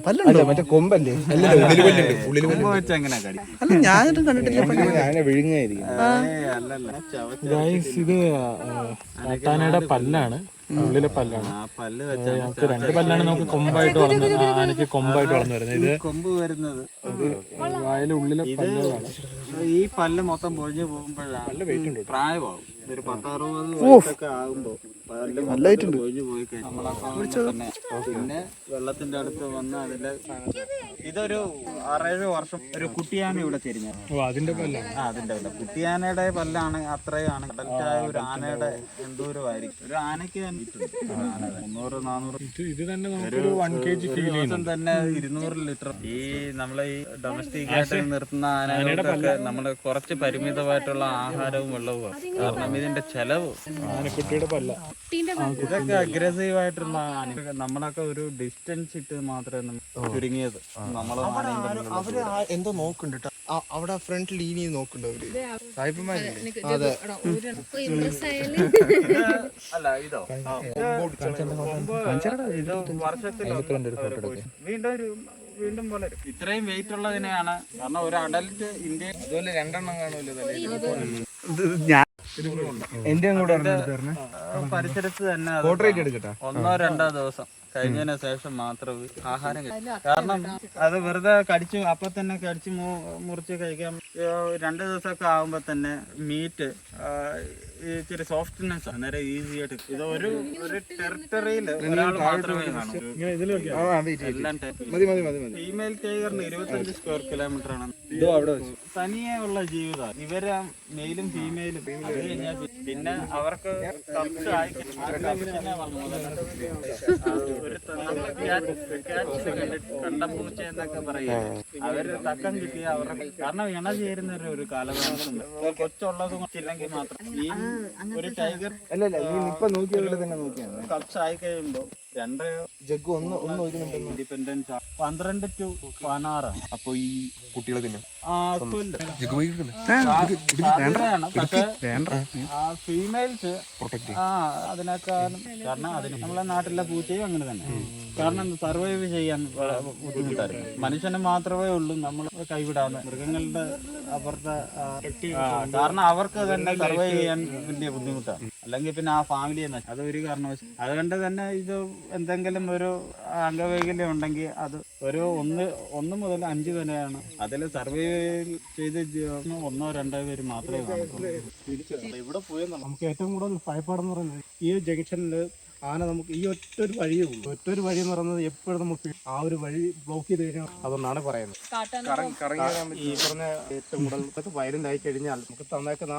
പല്ലുണ്ടോ? മറ്റേ കൊമ്പല്ലേ? വെച്ച് എങ്ങനെ കടി? അല്ല ഞാനിട്ടും കണ്ടിട്ടില്ല. ഗൈസ് ഇത് കാട്ടാനയുടെ പല്ലാണ്, ഉള്ളിലെ പല്ലാണ്. പല്ല് നമുക്ക് 2 പല്ലാണ് നമുക്ക് കൊമ്പായിട്ട് വളർന്നു, ആനയ്ക്ക് കൊമ്പായിട്ട് വളർന്നു വരുന്നത്. ഇത് കൊമ്പ് വരുന്നത് വായിലെ ഉള്ളിലെ പല്ലുകളാണ്. ഈ പല്ല് മൊത്തം പൊഴിഞ്ഞു പോകുമ്പോഴാണ് പ്രായമാവും. ഒരു 10-60 വയസ്സൊക്കെ ആകുമ്പോ പല്ല് പൊഴിഞ്ഞു പോയി കഴിഞ്ഞാൽ പിന്നെ വെള്ളത്തിന്റെ അടുത്ത് വന്ന് അതിന്റെ ഇതൊരു 6-7 വർഷം ഒരു കുട്ടിയാന ഇവിടെ തിരിഞ്ഞത്. അതിന്റെ പല്ലാണ്. അതിന്റെ പല്ല കുട്ടിയാനയുടെ പല്ലാണ്. അത്രയാണ് കടൽക്കായ ഒരു ആനയുടെ എന്തോരമായിരിക്കും. ഒരു ആനയ്ക്ക് 300-400 ഇത് തന്നെ നമുക്കൊരു 1 kg ഫീൽ ചെയ്യുന്നു. തന്നെ 200 ലിറ്റർ. ഈ നമ്മളെ ഈ ഡൊമസ്റ്റിക് ആയിട്ട് നിർത്തുന്ന ആനകൾക്കൊക്കെ നമ്മള് കുറച്ച് പരിമിതമായിട്ടുള്ള ആഹാരവും വെള്ളവും. കാരണം ഇതിന്റെ ചെലവ്. ആനക്കുട്ടിയുടെ പല്ല. ഇതൊക്കെ അഗ്രസീവ് ആയിട്ടുള്ള ആന. നമ്മളൊക്കെ ഒരു ഡിസ്റ്റൻസ് ഇട്ട് മാത്രമേ ചുരുങ്ങിയത് നമ്മള് എന്തോ നോക്കുന്നുണ്ട് അവിടെ ഫ്രണ്ട് ലീനി നോക്കുന്നുണ്ട് അവര് സായിപ്പന്മാരില്ലേ? അല്ല ഇതോ വർഷത്തിൽ വീണ്ടും പോലെ ഇത്രയും വെയിറ്റ് ഉള്ളതിനെയാണ്. കാരണം ഒരു അഡൽറ്റ് ഇന്ത്യ അതുപോലെ 2 എണ്ണം കാണുമല്ലോ എന്റെ കൂടെ പരിസരത്ത് തന്നെ 1-2 ദിവസം കഴിഞ്ഞതിന് ശേഷം മാത്രമേ ആഹാരം കഴിക്കൂ. കാരണം അത് വെറുതെ കടിച്ചു അപ്പൊ തന്നെ കടിച്ചു മുറിച്ച് കഴിക്കാൻ 2 ദിവസമൊക്കെ ആകുമ്പോ തന്നെ മീറ്റ് ഇച്ചിരി സോഫ്റ്റ്നെസ് അന്നേരം ഈസി ആയിട്ട്. ഇത് ഒരു ടെറിട്ടറിയിൽ ഒരാൾ മാത്രമേ കാണൂ. ഫീമെയിൽ ടൈഗറിന് 25 സ്ക്വയർ കിലോമീറ്റർ ആണ്. തനിയെ ഉള്ള ജീവിതം. ഇവര് മെയിലും ഫീമെയിലും പിന്നെ അവർക്ക് കണ്ടംപൂച്ച എന്നൊക്കെ പറയുക. അവര് തക്കം കിട്ടിയ അവരുടെ കാരണം ഇണ ചേരുന്ന ഒരു കാലഘട്ടമുണ്ട്. കൊച്ചുള്ളത് ഇല്ലെങ്കിൽ മാത്രം ഈ ഒരു ടൈഗർ കപ്സായി കഴിയുമ്പോ 2 ജഗ് ഇൻഡിപെൻഡൻസ് 12 to 16. അപ്പൊ ഈ കുട്ടികളെ തന്നെ പക്ഷേ ഫീമെയിൽസ് അതിനേക്കാളും കാരണം അതിന് നമ്മളെ നാട്ടിലെ പൂച്ചയും അങ്ങനെ തന്നെ. കാരണം സർവൈവ് ചെയ്യാൻ ബുദ്ധിമുട്ടായിരുന്നു. മനുഷ്യന് മാത്രമേ ഉള്ളൂ നമ്മൾ കൈവിടാന്ന്. മൃഗങ്ങളുടെ അവരുടെ കാരണം അവർക്ക് തന്നെ സർവൈവ് ചെയ്യാൻ വലിയ ബുദ്ധിമുട്ടാണ്. അല്ലെങ്കിൽ പിന്നെ ആ ഫാമിലിയെ അതൊരു കാരണവശാലും. അതുകൊണ്ട് തന്നെ ഇത് എന്തെങ്കിലും ഒരു അംഗവൈകല്യം ഉണ്ടെങ്കിൽ അത് ഒരു 1 മുതൽ 5 വരെയാണ്. അതിൽ സർവൈവ് ചെയ്ത് 1-2 പേര് മാത്രമേ കാണുള്ളൂ. ഇവിടെ പോയാൽ നമുക്ക് ഏറ്റവും കൂടുതൽ ഭയപ്പാടെന്ന് പറയുന്നത് ഈ ജംഗ്ഷനിൽ ആന നമുക്ക് ഈ ഒറ്റൊരു വഴിയേ ഉള്ളൂ. ഒറ്റൊരു വഴി എന്ന് പറയുന്നത് എപ്പോഴും നമുക്ക് ആ ഒരു വഴി ബ്ലോക്ക് ചെയ്ത് കഴിഞ്ഞാൽ അതൊന്നാണ് പറയുന്നത്. ഈ പറഞ്ഞ ഏറ്റവും കൂടുതൽ ഇതൊക്കെ വയലന്റ് ആയി കഴിഞ്ഞാൽ നമുക്ക് തന്നേക്കുന്ന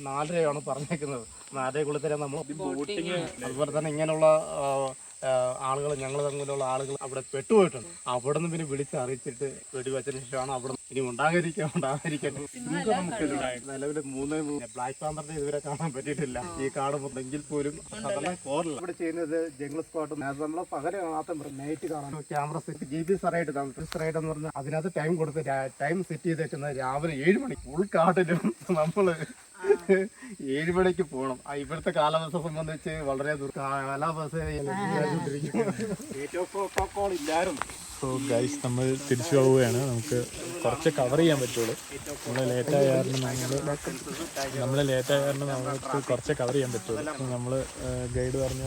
4 പറഞ്ഞേക്കുന്നത് 4 നമ്മൾ ബോട്ടിങ് അതുപോലെ തന്നെ ഇങ്ങനെയുള്ള ആളുകൾ ഞങ്ങൾ തമ്മിലുള്ള ആളുകൾ അവിടെ പെട്ടുപോയിട്ടുണ്ട്. അവിടെ നിന്ന് പിന്നെ വിളിച്ച് അറിയിച്ചിട്ട് വെടിവെച്ചതിന് ശേഷമാണ് അവിടെ ഇനി ഉണ്ടാകാതിരിക്കട്ടെ. നിലവിൽ 3 ബ്ലാക്ക് പാന്തറിനെ ഇതുവരെ കാണാൻ പറ്റിയിട്ടില്ല. ഈ കാട് മുണ്ടെങ്കിൽ പോലും സാധാരണ കോറില്ല. ഇവിടെ ചെയ്യുന്നത് ജംഗിൾ സ്പോട്ട്. നമ്മൾ പകരം മാത്രം നൈറ്റ് കാണാൻ ക്യാമറ സെറ്റ് GPS ആയിട്ട് എന്ന് പറഞ്ഞാൽ അതിനകത്ത് ടൈം കൊടുത്ത് ടൈം സെറ്റ് ചെയ്ത് വെക്കുന്നത് രാവിലെ 7 മണിക്ക്. ഉൾക്കാട്ടിലും നമ്മള് 7 മണിക്ക് പോകണം. ഇവിടുത്തെ കാലാവസ്ഥ സംബന്ധിച്ച് വളരെ കാലാവസ്ഥ ഇല്ലായിരുന്നു. സോ ഗൈസ് നമ്മൾ തിരിച്ചു പോവുകയാണ്. നമുക്ക് കുറച്ച് കവർ ചെയ്യാൻ പറ്റുള്ളൂ. നമ്മൾ ലേറ്റായ കാരണം നമുക്ക് കുറച്ച് കവർ ചെയ്യാൻ പറ്റുള്ളൂ. നമ്മൾ ഗൈഡ് പറഞ്ഞ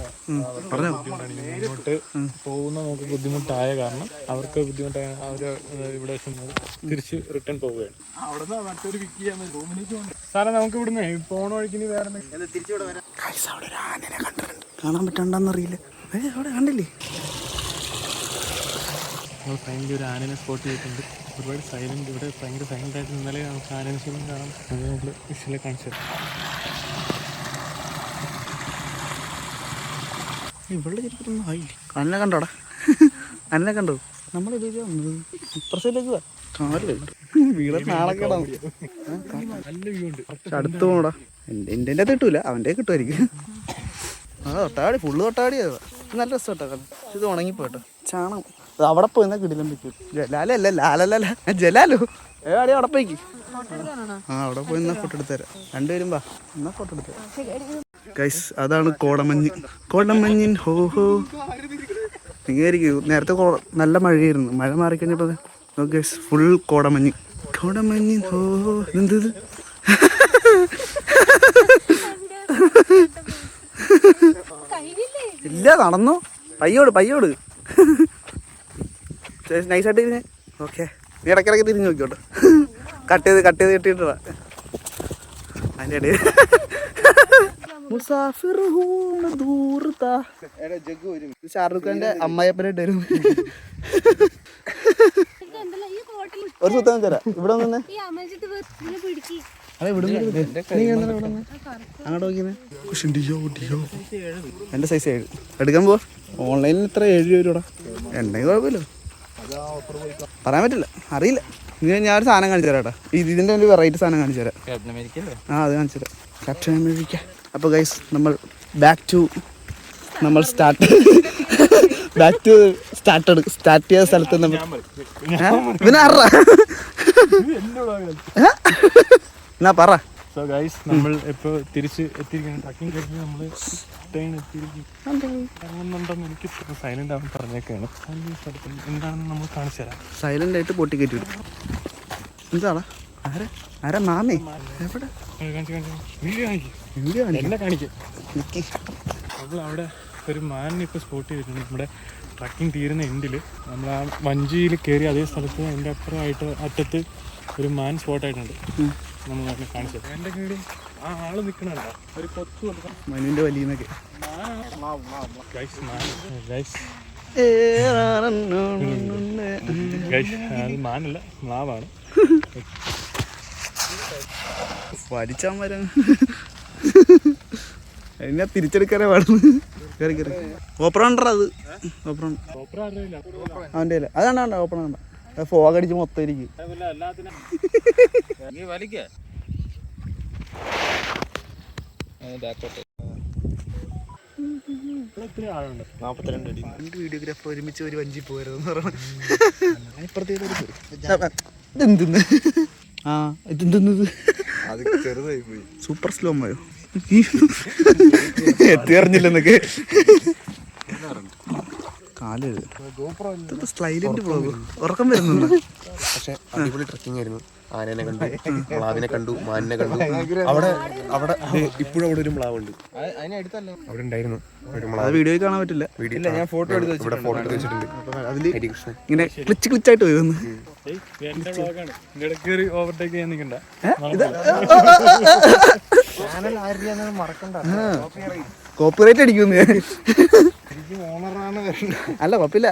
മുന്നോട്ട് പോകുന്ന നമുക്ക് ബുദ്ധിമുട്ടായ കാരണം അവർക്ക് ബുദ്ധിമുട്ടായ അവർ ഇവിടെ തിരിച്ച് റിട്ടേൺ പോവുകയാണ്. അവിടുന്ന് മറ്റൊരു പിക്ക് ചെയ്യാൻ റൂമിലേക്ക് പോകുന്നത്. സാറേ നമുക്ക് ഇവിടുന്ന് പോണ വഴിക്ക് വേറെ കാണാൻ പറ്റണ്ടെന്നറിയില്ല. അവിടെ കണ്ടില്ലേ? നമ്മൾ ഭയങ്കര ഒരു ആനനെ സ്പോട്ട് ചെയ്തിട്ടുണ്ട്. ഒരുപാട് സൈലന്റ്, ഇവിടെ ഭയങ്കര സൈലന്റ് ആയിട്ട് ഇന്നലെ നമുക്ക് ആനനെ ശരിക്കും കാണാം. അത് നമ്മൾ വിഷ്വലെ കാണിച്ചു തരാം. ഇവിടെ ശരിക്കും ആയില്ലേ? അന്നെ കണ്ടോടാ? അന്നെ കണ്ടോ? നമ്മളിതിലേക്ക് വന്നത് ഇപ്പുറത്തേക്ക് കാറില് വീട് നാളെക്കേടാണ്. നല്ല വ്യൂ ഉണ്ട്. പക്ഷെ അടുത്ത് പോകണോടാ. എൻ്റെ കിട്ടൂല, അവൻ്റെ കിട്ടുമായിരിക്കും. തൊട്ടാടി ഫുള്ള് തൊട്ടാടിയത് നല്ല രസം കേട്ടോ. ഇത് ഉണങ്ങിപ്പോട്ടോ ചാണകം. അത് അവിടെ പോയിന്നാ കിടിലം പറ്റും. ജലാലല്ല ലാലല്ല ജലാലോ ഏടി അവിടെ പോയിക്ക്. അവിടെ പോയി എന്നാ ഫോട്ടോ എടുത്തുതരാം. രണ്ടുപേരും വാ എന്നാ ഫോട്ടോ എടുത്തുതരാം. ഗൈസ് അതാണ് കോടമഞ്ഞ്. കോടമഞ്ഞിൻ ഹോ ഹോ. ഇങ്ങനെയായിരിക്കും. നേരത്തെ നല്ല മഴയായിരുന്നു. മഴ മാറിക്കഴിഞ്ഞപ്പോൾ ഗൈസ് ഫുൾ കോടമഞ്ഞ്. കോടമഞ്ഞിൻ ഹോ ഹോ. എന്ത് ഇല്ല നടന്നോ? പയ്യോട് നൈസായിട്ട് തിരിഞ്ഞ്. ഓക്കെ നീ ഇടയ്ക്കിടയ്ക്ക് തിരിഞ്ഞ് നോക്കിയോട്ടോ. കട്ട് ചെയ്ത് കെട്ടിയിട്ടാ അതിൻ്റെ ഇടയിൽ ഷാറുഖ് ഖാന്റെ അമ്മായിയപ്പനായിട്ട് വരും. ഒരു സുത്തം തരാം. ഇവിടെ നിന്ന് അതെ ഇവിടെ അങ്ങോട്ട് നോക്കിയത് എൻ്റെ സൈസ് 7 എടുക്കാൻ പോവാ. ഓൺലൈനിൽ ഇത്ര 7 രൂപ ഉണ്ടെങ്കിൽ കുഴപ്പമില്ല. പറയാൻ പറ്റില്ല, അറിയില്ല. ഇനി ഞാനൊരു സാധനം കാണിച്ചു തരാം കേട്ടോ. ഇതിൻ്റെ ഒരു വെറൈറ്റി സാധനം കാണിച്ചു തരാം. അത് കാണിച്ചു തരാം. Captain America. അപ്പോൾ ഗൈസ് നമ്മൾ സ്റ്റാർട്ട് ചെയ്ത സ്ഥലത്ത് നമ്മൾ പിന്നെ എന്നാ പറ. സോ ഗൈസ് നമ്മൾ ഇപ്പോൾ തിരിച്ച് എത്തിയിരിക്കുകയാണ്. ട്രക്കിംഗ് കഴിഞ്ഞ് നമ്മൾ ഇറങ്ങുന്നുണ്ടെന്ന് എനിക്ക് സൈലന്റ് ആവാൻ പറഞ്ഞേക്കാണ്. എന്താണെന്ന് നമ്മൾ കാണിച്ചു തരാം. സൈലന്റ് ആയിട്ട് പൊട്ടി കയറ്റി വിടും. എന്താടാ ആരാ മാമേ? എവിടെ വീഡിയോ എന്നെ കാണിക്കും. നമ്മൾ അവിടെ ഒരു മാനിനെ ഇപ്പോൾ സ്പോട്ട് ചെയ്തിട്ടുണ്ട്. നമ്മുടെ ട്രക്കിംഗ് തീരുന്ന എൻഡിൽ നമ്മൾ ആ വഞ്ചിയിൽ കയറി അതേ സ്ഥലത്ത് എൻ്റെ അപ്പുറമായിട്ട് അറ്റത്ത് ഒരു മാൻ സ്പോട്ടായിട്ടുണ്ട്. നമ്മൾ അതിനെ കാണിച്ചത് എൻ്റെ കീഴിൽ ആ ആള് നിൽക്കണുണ്ടോ? ഒരു കൊച്ചു മനുവിൻ്റെ വലിയൊക്കെ അത് മാനല്ല, മ്ലാവാണ്. വലിച്ചാൻ വരാൻ എന്നെ തിരിച്ചെടുക്കാനേ പാടുന്നു. കയറി കയറി ഓപ്പറണ്ടർ. അത് ഓപ്പറ അവൻ്റെ അതാണ്ട ഓപ്പൺ വേണ്ട. ഫോഗ് അടിച്ച് മൊത്തം ഇരിക്കും. വീഡിയോഗ്രാഫർ ഒരുമിച്ച് ഒരു വഞ്ചി പോരുതെന്ന് പറഞ്ഞു. ഇതെന്തെന്ന് ഇതെന്തെന്നത് സൂപ്പർ സ്ലോ മയോ എത്തിയറിഞ്ഞില്ലെന്നൊക്കെ. കാല് സ്ലൈലന്റ് ബ്ലോഗ്. ഉറക്കം വരുന്നുണ്ട്. പക്ഷെ അടിപൊളി ട്രക്കിംഗ് ആയിരുന്നു. ആനേനെ കണ്ടു, മ്ലാവിനെ കണ്ടു, മാനിനെ കണ്ടു. അവിടെ ഇപ്പോഴും അവിടെ ഒരു മ്ലാവുണ്ട്. അവിടെ ഉണ്ടായിരുന്നു ഒരു മ്ലാവ്. വീഡിയോയിൽ കാണാൻ പറ്റില്ല. ഞാൻ ഫോട്ടോ എടുത്ത് വെച്ചിട്ടുണ്ട്. അതില് ഇങ്ങനെ ക്ലിച്ചായിട്ട് പോയി വന്ന് ഓവർടേക്ക് ചെയ്യാൻ നിൽക്കണ്ട. കോപ്പിറൈറ്റ് അടിക്കുന്നു. അല്ല കുഴപ്പമില്ല.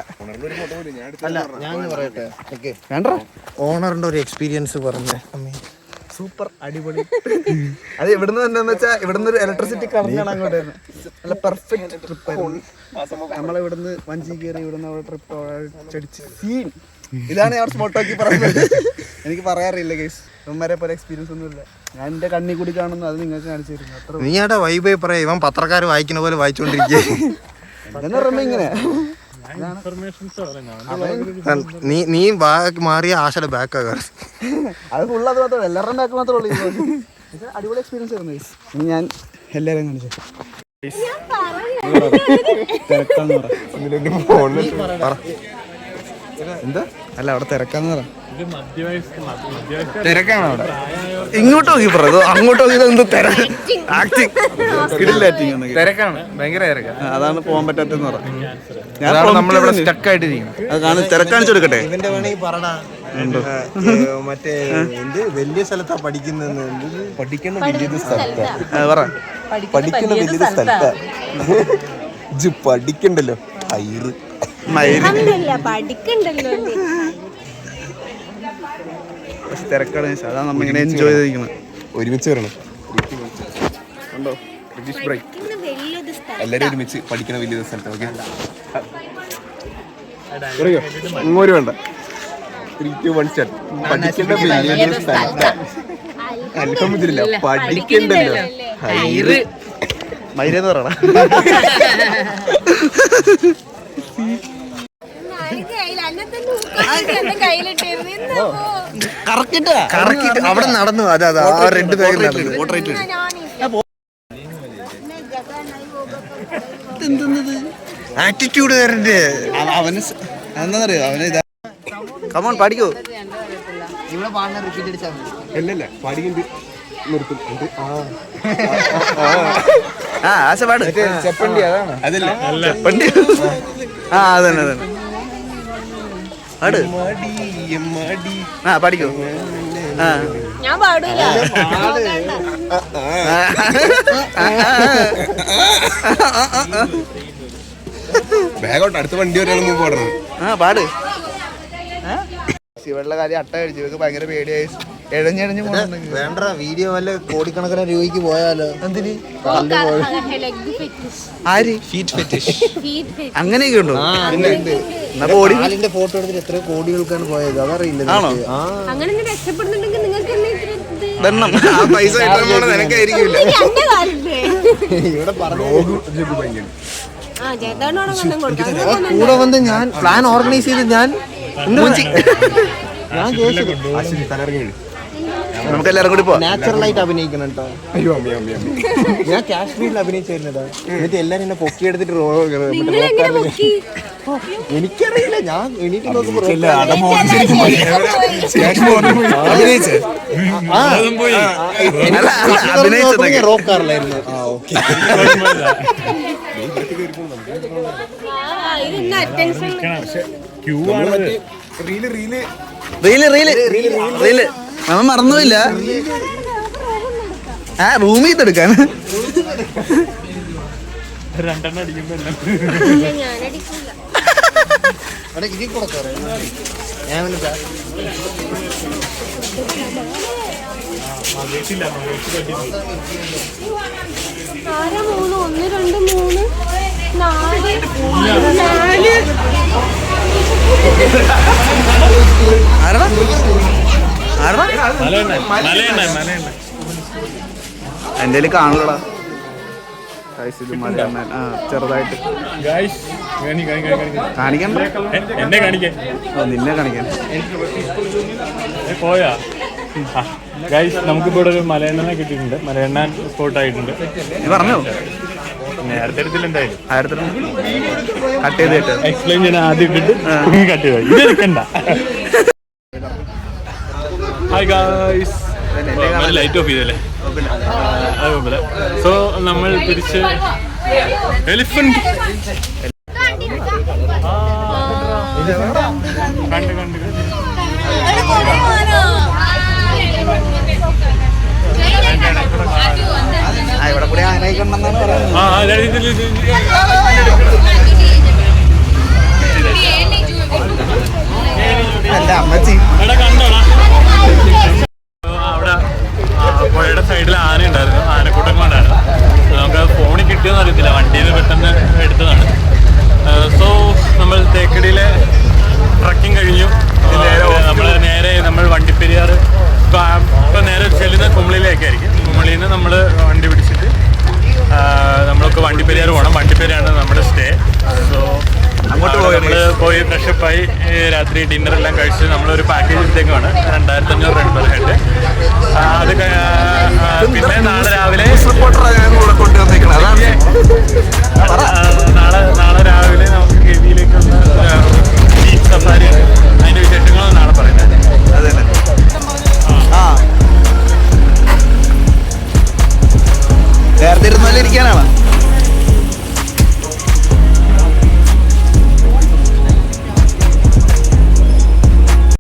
ഞാൻ പറയട്ടെ, വേണ്ട ഓണറിന്റെ ഒരു എക്സ്പീരിയൻസ് പറഞ്ഞേ. സൂപ്പർ അടിപൊളി. അത് ഇവിടുന്ന് എന്താന്ന് വെച്ചാൽ ഇവിടുന്ന് ഒരു ഇലക്ട്രിസിറ്റി കറങ്ങാണ് അങ്ങോട്ട്. നല്ല പെർഫെക്റ്റ് ട്രിപ്പ് ആയിരുന്നു. നമ്മളിവിടുന്ന് വഞ്ചി കയറി ഇവിടുന്ന് അവിടെ ട്രിപ്പ് അടിച്ച് സീൻ ഇതാണ് ഞാൻ സ്പോട്ടാക്കി പറയുന്നത്. എനിക്ക് പറയാറില്ല ഗൈസ്, ഇവന്മാരെ പോലെ എക്സ്പീരിയൻസ് ഒന്നും ഇല്ല. ഞാൻ എന്റെ കണ്ണി കൂടി കാണുന്നു, അത് നിങ്ങൾക്ക് കാണിച്ചു തരുന്നു അത്ര. നീ ആടെ വൈബായി പറയാ, ഇവൻ പത്രക്കാർ വായിക്കുന്ന പോലെ വായിച്ചോണ്ടിരിക്കുക. എന്ന് പറയുമ്പോ ഇങ്ങനെ നീ ബാക്ക് മാറിയ ആശയുടെ ബാക്ക് ആകാറ്. അത് ഫുള്ള് അത് മാത്രമല്ല, എല്ലാവരുടെ ബാക്ക് മാത്രമേ ഉള്ളൂ. ഇത് അടിപൊളി എക്സ്പീരിയൻസ് ആയിരുന്നു ഗൈസ്. ഇനി ഞാൻ എല്ലാവരും കാണിച്ചു എന്താ അല്ല അവിടെ തിരക്കാന്ന് പറ. തിരക്കാണ് അവിടെ. ഇങ്ങോട്ട് നോക്കി പറ, അങ്ങോട്ട് നോക്കി എന്ത് തിരക്കാണ്, ഭയങ്കര തിരക്കാണ്. അതാണ് പോകാൻ പറ്റാത്തെന്ന് പറ. നമ്മളിവിടെ സ്റ്റക്ക് ആയിട്ടിരിക്കണം. അത് തിരക്കാണിച്ചു കൊടുക്കട്ടെ. ഇവന്റെ വേണമെങ്കിൽ പറടാ, മറ്റേ എന്ത് വലിയ സ്ഥലത്താ പഠിക്കുന്ന, പഠിക്കുന്ന വലിയൊരു സ്ഥലത്താ പറ. പഠിക്കുന്ന വലിയൊരു സ്ഥലത്താ പഠിക്കണ്ടല്ലോ. തിരക്കാണ്, അതാണ് നമ്മ ഇങ്ങനെ എൻജോയ് ചെയ്തിരിക്കുന്നത്. ഒരുമിച്ച് വരണം. കണ്ടോ എല്ലാരും ഒരുമിച്ച് പഠിക്കണ വലിയൊരു സ്ഥലത്ത്. ഓക്കെ, ഇങ്ങോട്ട് വേണ്ട. 3, 2, 1 സ്റ്റാർട്ട്. പഠിക്കേണ്ട വലിയൊരു സ്ഥലത്ത് അൽഹംദുലില്ല പഠിക്കണ്ടല്ലോ. മൈരെന്ന് പറയണ കറക്കിട്ട് അവിടെ നടന്നു. അതെ അതെ, ആ റെഡ് ബാഗ് ആറ്റിറ്റ്യൂഡ് വരണ്ടേ അവന്. എന്താന്നറിയോ അവന് ഇതാ. കമോൺ പാടിക്കോ. അല്ലല്ല പാടിക്കണ്ട് നിർത്തും. ആശ പാട്. ചെപ്പണ്ടി അതാണ്. അതല്ല ചെപ്പണ്ടി. അതന്നെ അതന്നെ പാട്. പാടിക്കോ. ഞാൻ പാടൂല. ബാഗോട്ട് അടുത്ത വണ്ടി വരെയാണ് മുമ്പ് പാടുന്നത്. പാട്. ശിവയുടെ കാര്യം അട്ട കഴിച്ചു, ഇവർക്ക് ഭയങ്കര പേടിയായി. എഴഞ്ഞെഴഞ്ഞ് വേണ്ട വീഡിയോ വല്ല കോടിക്കണക്കിന് രൂപയ്ക്ക് പോയാലോ. എന്തിന് അങ്ങനെയൊക്കെ ഉണ്ടോ? കാലിന്റെ ഫോട്ടോ എടുത്തിട്ട് എത്ര കോടികൾക്കാണ് പോയത് അതറിയില്ല. പൈസ നിനക്കായിരിക്കില്ല. ഇവിടെ പറഞ്ഞു കൂടെ വന്ന് ഞാൻ പ്ലാൻ ഓർഗനൈസ് ചെയ്ത് ഞാൻ നമുക്ക് എല്ലാവരും കൂടി പോവാം. നാച്ചുറലായിട്ട് അഭിനയിക്കണം കേട്ടോ. അയ്യോ ഞാൻ കാശ്മീരിൽ അഭിനയിച്ചിരുന്നതാ. എന്നിട്ട് എല്ലാരും എന്നെ പൊക്കി എടുത്തിട്ട് എനിക്കറിയില്ല. ഞാൻ എണീറ്റ് നോക്കുമ്പോ റോക്ക് കാറിലായിരുന്നു. നമ്മൾ മറന്നുമില്ല റൂമിൽ എടുക്കാൻ. എന്റെ കാണൂടാ ചെറുതായിട്ട് കാണിക്കണ്ട. നിന്നെ കാണിക്കാൻ പോയാ ഗൈസ്. നമുക്കിപ്പോ ഇവിടെ ഒരു മലയെണ്ണനെ കിട്ടിയിട്ടുണ്ട്. മലയെണ്ണാൻ സ്പോട്ട് ആയിട്ടുണ്ട്. നീ പറഞ്ഞോ? നേരത്തെ എടുത്തില്ല എന്തായാലും. കട്ട് ചെയ്തിട്ട് എക്സ്പ്ലെയിൻ ചെയ്യാൻ ആദ്യം ഇട്ടിട്ട് കട്ട് ചെയ്തു. ഇത് എടുക്കണ്ട. ഹായ് ഗൈസ്, ലൈറ്റ് ഓഫ് ചെയ്തല്ലേ? അത് സോ നമ്മൾ തിരിച്ച് എലിഫന്റ് കണ്ട് ഇവിടെ കൂടെ ആനയിക്കണ്ടെന്നാണ് പറയുന്നത്. എന്റെ അമ്മച്ചി അവിടെ പുഴയുടെ സൈഡിൽ ആന ഉണ്ടായിരുന്നു. ആനക്കൂട്ടങ്ങൾ ഉണ്ടായിരുന്നു. നമുക്ക് ഫോണിൽ കിട്ടിയെന്ന് അറിയത്തില്ല, വണ്ടിയിൽ നിന്ന് പെട്ടെന്ന് എടുത്തതാണ്. സോ നമ്മൾ തേക്കടിയിലെ ട്രക്കിംഗ് കഴിഞ്ഞു. നമ്മൾ വണ്ടിപ്പെരിയാർ ഇപ്പം നേരെ ചെല്ലുന്ന കുമളിയിലേക്കായിരിക്കും. കുമളിയിൽ നിന്ന് നമ്മൾ വണ്ടി പിടിച്ചിട്ട് നമ്മളൊക്കെ വണ്ടിപ്പെരിയാർ പോകണം. വണ്ടിപ്പെരിയാണ് നമ്മുടെ സ്റ്റേ. സോ അങ്ങോട്ട് പോയി ഫ്രഷപ്പായി രാത്രി ഡിന്നറെല്ലാം കഴിച്ച് നമ്മളൊരു പാക്കേജ് എടുത്തേക്കാണ് 2500 രൂപ പെർ ഹെഡ്. അത് പിന്നെ നാളെ രാവിലെ നമുക്ക് ഗവിയിലേക്ക് ഒന്ന് ജീപ്പ് സഫാരി ഉണ്ട്. അതിൻ്റെ വിശേഷങ്ങളാണ് നാളെ പറയുന്നത്. അതെ നേരത്തെ ഇരുന്നാലും ഇരിക്കാനാണ്.